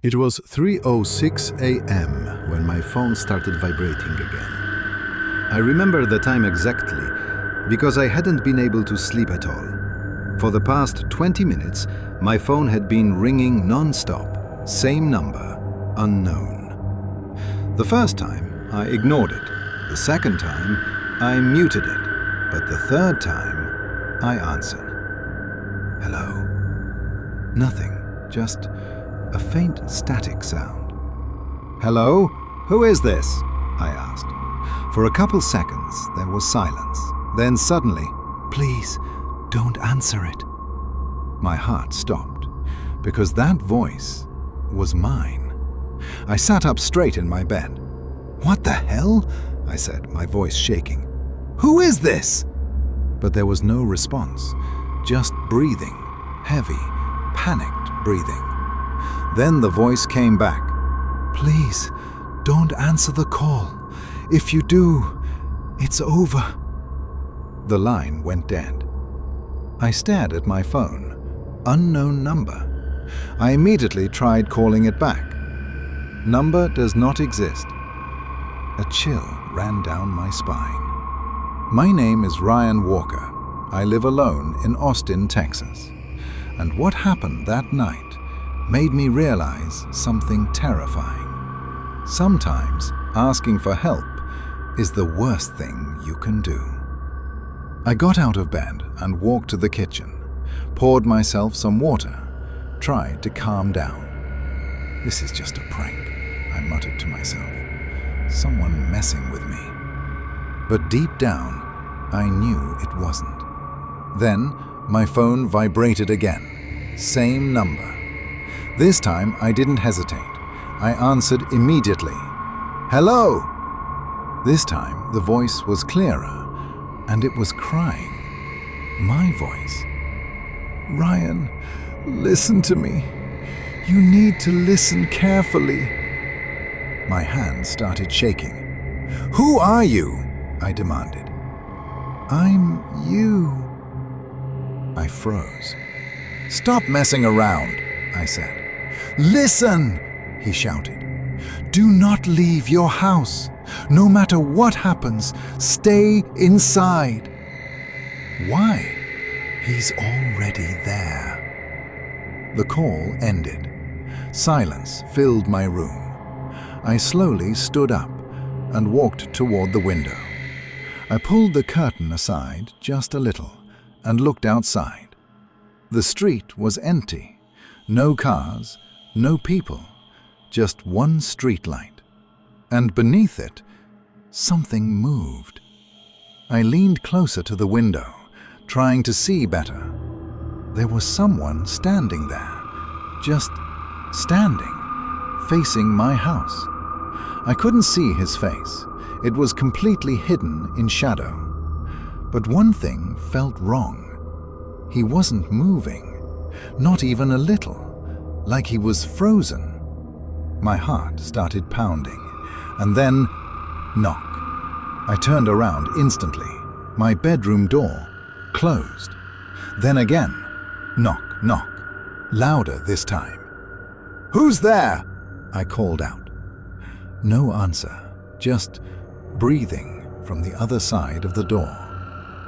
It was 3:06 a.m. when my phone started vibrating again. I remember the time exactly because I hadn't been able to sleep at all. For the past 20 minutes, my phone had been ringing non-stop, same number, unknown. The first time, I ignored it. The second time, I muted it. But the third time, I answered. Hello? Nothing, just a faint static sound. Hello? Who is this? I asked. For a couple seconds, there was silence. Then suddenly, please, don't answer it. My heart stopped, because that voice was mine. I sat up straight in my bed. What the hell? I said, my voice shaking. Who is this? But there was no response, just breathing, heavy, panicked breathing. Then the voice came back. Please, don't answer the call. If you do, it's over. The line went dead. I stared at my phone. Unknown number. I immediately tried calling it back. Number does not exist. A chill ran down my spine. My name is Ryan Walker. I live alone in Austin, Texas. And what happened that night made me realize something terrifying. Sometimes asking for help is the worst thing you can do. I got out of bed and walked to the kitchen, poured myself some water, tried to calm down. This is just a prank, I muttered to myself. Someone messing with me. But deep down, I knew it wasn't. Then my phone vibrated again. Same number. This time I didn't hesitate. I answered immediately. Hello! This time the voice was clearer, and it was crying. My voice. Ryan, listen to me. You need to listen carefully. My hand started shaking. Who are you? I demanded. I'm you. I froze. Stop messing around, I said. Listen, he shouted. Do not leave your house. No matter what happens, stay inside. Why? He's already there. The call ended. Silence filled my room. I slowly stood up and walked toward the window. I pulled the curtain aside just a little and looked outside. The street was empty. No cars, no people, just one street light. And beneath it, something moved. I leaned closer to the window, trying to see better. There was someone standing there, just standing, facing my house. I couldn't see his face. It was completely hidden in shadow. But one thing felt wrong. He wasn't moving, not even a little, like he was frozen. My heart started pounding, and then, knock. I turned around instantly. My bedroom door closed. Then again, knock, knock, louder this time. Who's there? I called out. No answer, just breathing from the other side of the door.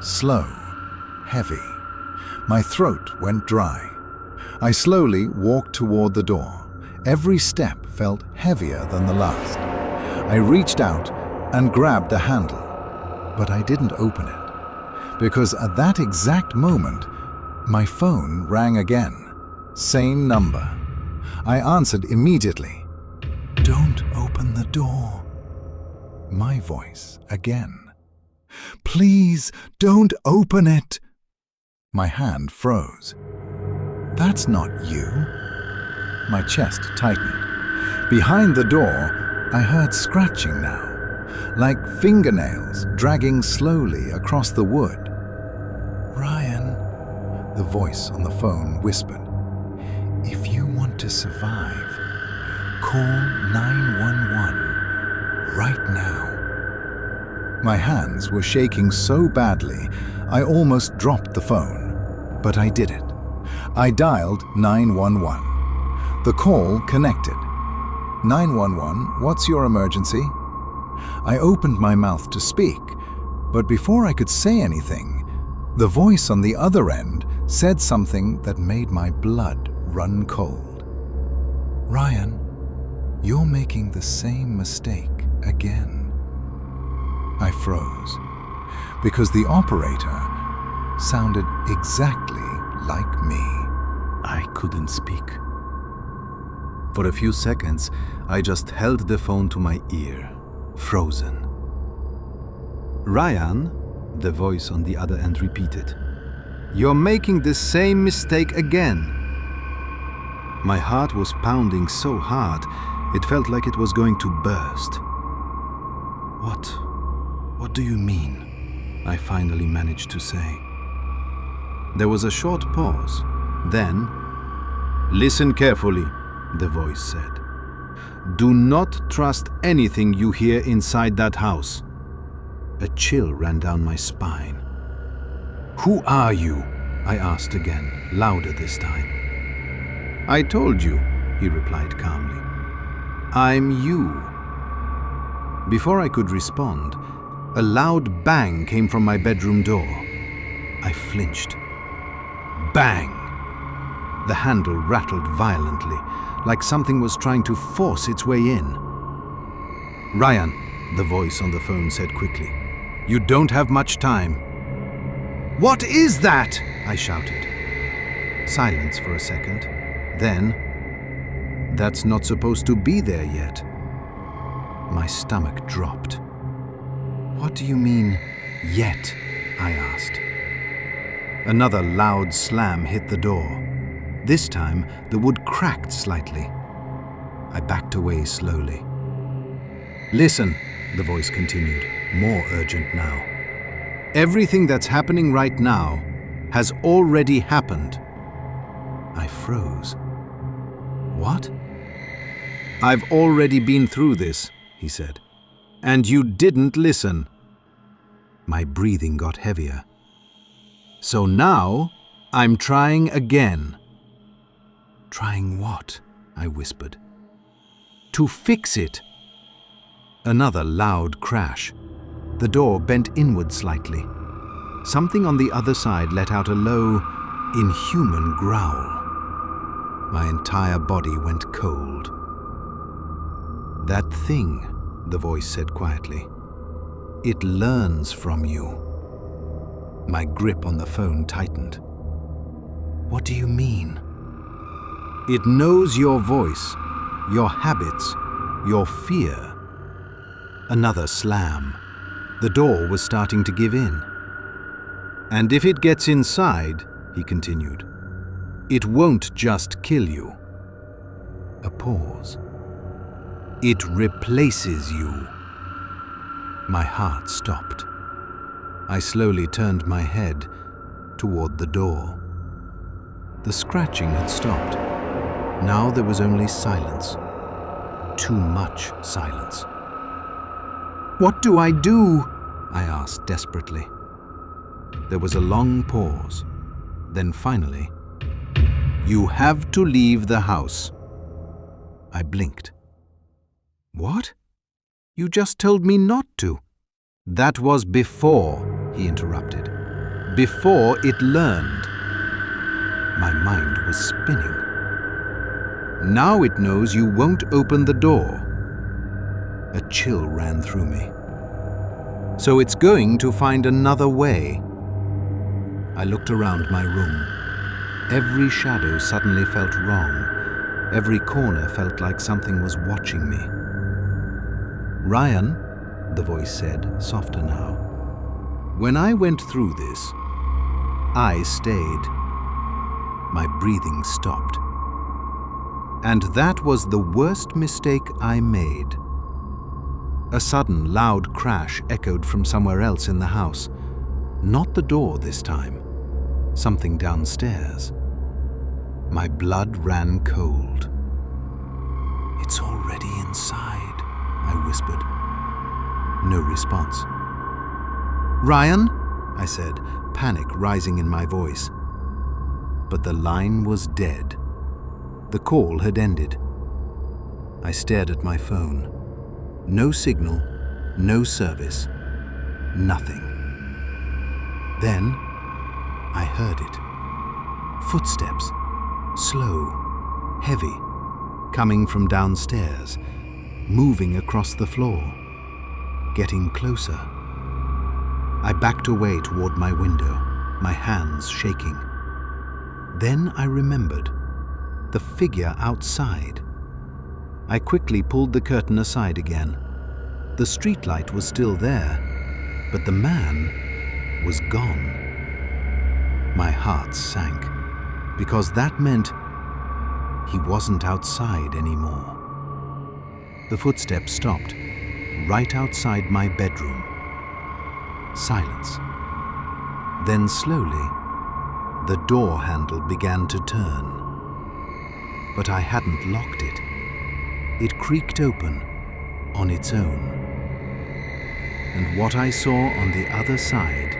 Slow, heavy. My throat went dry. I slowly walked toward the door. Every step felt heavier than the last. I reached out and grabbed the handle, but I didn't open it, because at that exact moment, my phone rang again. Same number. I answered immediately. Don't open the door. My voice again. Please don't open it. My hand froze. That's not you. My chest tightened. Behind the door, I heard scratching now, like fingernails dragging slowly across the wood. Ryan, the voice on the phone whispered, if you want to survive, call 911 right now. My hands were shaking so badly, I almost dropped the phone, but I did it. I dialed 911. The call connected. 911, what's your emergency? I opened my mouth to speak, but before I could say anything, the voice on the other end said something that made my blood run cold. Ryan, you're making the same mistake again. I froze, because the operator sounded exactly like me. I couldn't speak. For a few seconds, I just held the phone to my ear, frozen. Ryan, the voice on the other end repeated, "You're making the same mistake again." My heart was pounding so hard, it felt like it was going to burst. What do you mean?" I finally managed to say. There was a short pause. Then, "Listen carefully," the voice said. "Do not trust anything you hear inside that house." A chill ran down my spine. "Who are you?" I asked again, louder this time. "I told you," he replied calmly. "I'm you." Before I could respond, a loud bang came from my bedroom door. I flinched. Bang! The handle rattled violently, like something was trying to force its way in. "Ryan," the voice on the phone said quickly, "you don't have much time." "What is that?" I shouted. Silence for a second. Then, "That's not supposed to be there yet." My stomach dropped. "What do you mean, yet?" I asked. Another loud slam hit the door. This time, the wood cracked slightly. I backed away slowly. "Listen," the voice continued, more urgent now. "Everything that's happening right now has already happened." I froze. "What?" "I've already been through this," he said, "and you didn't listen." My breathing got heavier. "So now, I'm trying again." "Trying what?" I whispered. "To fix it." Another loud crash. The door bent inward slightly. Something on the other side let out a low, inhuman growl. My entire body went cold. "That thing," the voice said quietly, "it learns from you." My grip on the phone tightened. "What do you mean?" "It knows your voice, your habits, your fear." Another slam. The door was starting to give in. "And if it gets inside," he continued, "it won't just kill you." A pause. "It replaces you." My heart stopped. I slowly turned my head toward the door. The scratching had stopped. Now there was only silence. Too much silence. "What do I do?" I asked desperately. There was a long pause. Then finally, "You have to leave the house." I blinked. "What? You just told me not to." "That was before," he interrupted. "Before it learned." My mind was spinning. "Now it knows you won't open the door." A chill ran through me. "So it's going to find another way." I looked around my room. Every shadow suddenly felt wrong. Every corner felt like something was watching me. "Ryan," the voice said, softer now, "when I went through this, I stayed." My breathing stopped. And that was the worst mistake I made. A sudden, loud crash echoed from somewhere else in the house. Not the door this time. Something downstairs. My blood ran cold. "It's already inside," I whispered. No response. "Ryan?" I said, panic rising in my voice. But the line was dead. The call had ended. I stared at my phone. No signal, no service, nothing. Then I heard it. Footsteps, slow, heavy, coming from downstairs, moving across the floor, getting closer. I backed away toward my window, my hands shaking. Then I remembered the figure outside. I quickly pulled the curtain aside again. The streetlight was still there, but the man was gone. My heart sank, because that meant he wasn't outside anymore. The footsteps stopped, right outside my bedroom. Silence. Then slowly, the door handle began to turn. But I hadn't locked it. It creaked open on its own. And what I saw on the other side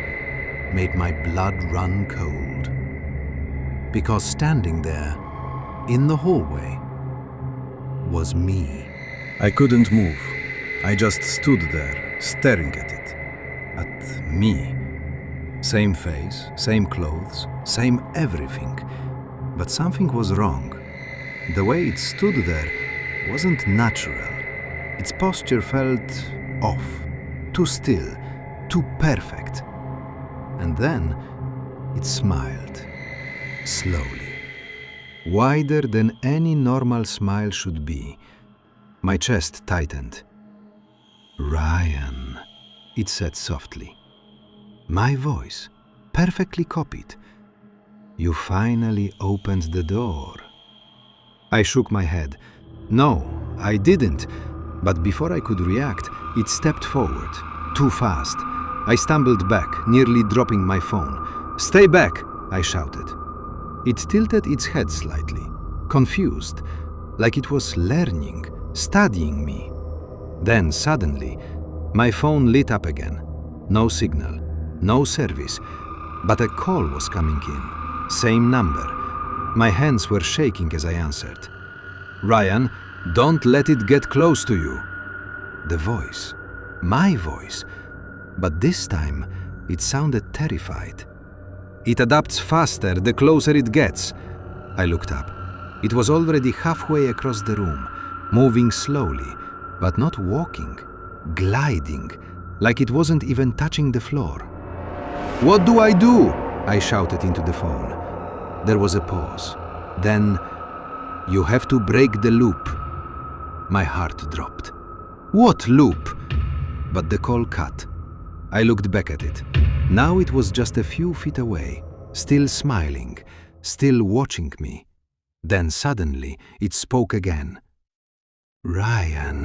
made my blood run cold. Because standing there, in the hallway, was me. I couldn't move. I just stood there, staring at it. At me. Same face, same clothes, same everything. But something was wrong. The way it stood there wasn't natural. Its posture felt off, too still, too perfect. And then it smiled, slowly, wider than any normal smile should be. My chest tightened. "Ryan," it said softly. My voice, perfectly copied. "You finally opened the door." I shook my head. No, I didn't. But before I could react, it stepped forward, too fast. I stumbled back, nearly dropping my phone. "Stay back!" I shouted. It tilted its head slightly, confused, like it was learning, studying me. Then suddenly, my phone lit up again. No signal, no service, but a call was coming in. Same number. My hands were shaking as I answered. "Ryan, don't let it get close to you." The voice, my voice, but this time it sounded terrified. "It adapts faster the closer it gets." I looked up. It was already halfway across the room, moving slowly, but not walking, gliding, like it wasn't even touching the floor. "What do I do?" I shouted into the phone. There was a pause. Then, "You have to break the loop." My heart dropped. What loop? But the call cut. I looked back at it. Now it was just a few feet away, still smiling, still watching me. Then suddenly it spoke again. "Ryan."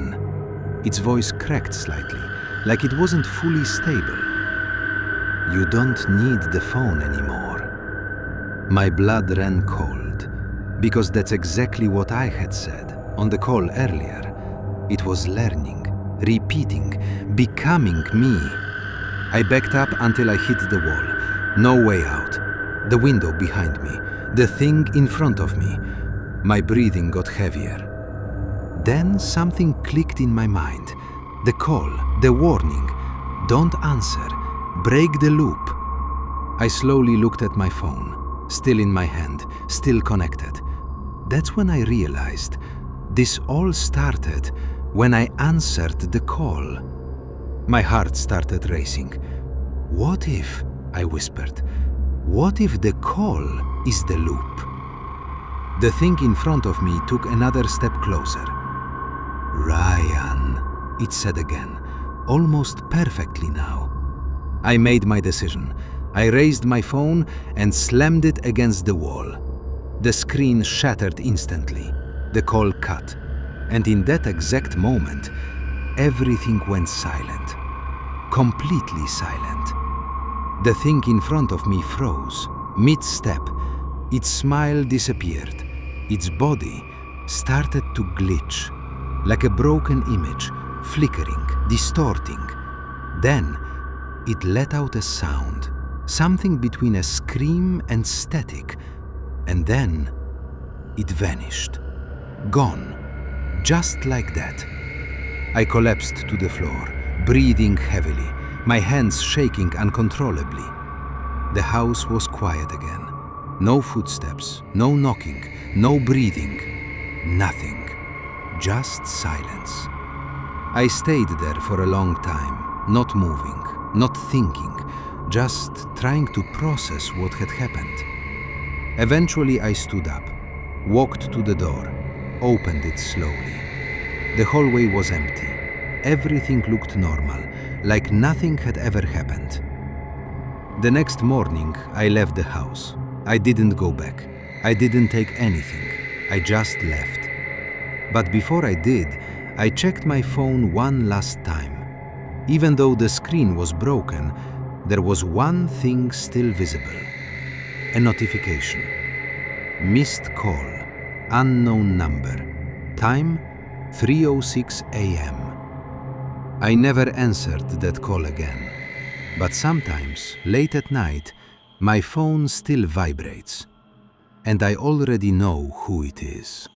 Its voice cracked slightly, like it wasn't fully stable. "You don't need the phone anymore." My blood ran cold, because that's exactly what I had said on the call earlier. It was learning, repeating, becoming me. I backed up until I hit the wall. No way out. The window behind me, the thing in front of me. My breathing got heavier. Then something clicked in my mind. The call, the warning. Don't answer. Break the loop. I slowly looked at my phone, still in my hand, still connected. That's when I realized this all started when I answered the call. My heart started racing. "What if," I whispered, "what if the call is the loop?" The thing in front of me took another step closer. "Ryan," it said again, almost perfectly now. I made my decision. I raised my phone and slammed it against the wall. The screen shattered instantly. The call cut. And in that exact moment, everything went silent. Completely silent. The thing in front of me froze, mid-step. Its smile disappeared. Its body started to glitch, like a broken image, flickering, distorting. Then, it let out a sound, something between a scream and static, and then it vanished. Gone. Just like that. I collapsed to the floor, breathing heavily, my hands shaking uncontrollably. The house was quiet again. No footsteps, no knocking, no breathing, nothing. Just silence. I stayed there for a long time, not moving, not thinking, just trying to process what had happened. Eventually I stood up, walked to the door, opened it slowly. The hallway was empty. Everything looked normal, like nothing had ever happened. The next morning, I left the house. I didn't go back. I didn't take anything. I just left. But before I did, I checked my phone one last time. Even though the screen was broken, there was one thing still visible. A notification. Missed call. Unknown number. Time 3:06 a.m. I never answered that call again. But sometimes, late at night, my phone still vibrates. And I already know who it is.